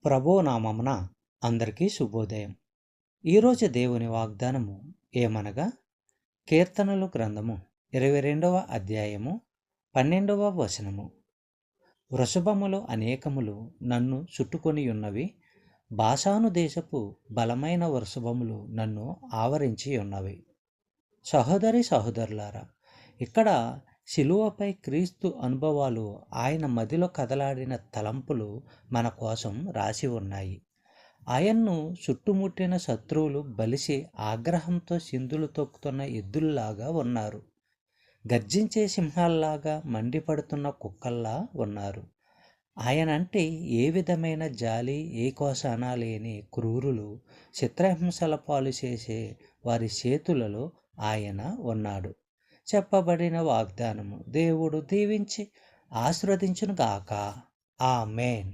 ప్రభు నామమున అందరికీ శుభోదయం. ఈరోజు దేవుని వాగ్దానము ఏమనగా, కీర్తనలు గ్రంథము 22వ అధ్యాయము 12వ వచనము. వృషభములు అనేకములు నన్ను చుట్టుకొనియున్నవి, బాషాను దేశపు బలమైన వృషభములు నన్ను ఆవరించి ఉన్నవి. సహోదరులారా, ఇక్కడ శిలువపై క్రీస్తు అనుభవాలు, ఆయన మదిలో కదలాడిన తలంపులు మన కోసం రాసి ఉన్నాయి. ఆయన్ను చుట్టుముట్టిన శత్రువులు బలిసి ఆగ్రహంతో సింధులు తొక్కుతున్న ఎద్దుల్లాగా ఉన్నారు. గర్జించే సింహాల్లాగా మండిపడుతున్న కుక్కల్లా ఉన్నారు. ఆయనంటే ఏ విధమైన జాలి, ఏ కోసానా లేని క్రూరులు చిత్రహింసల పాలు చేసే వారి చేతులలో ఆయన ఉన్నాడు. చెప్పబడిన వాగ్దానము దేవుడు దీవించి ఆశీర్వదించును గాక. ఆమేన్.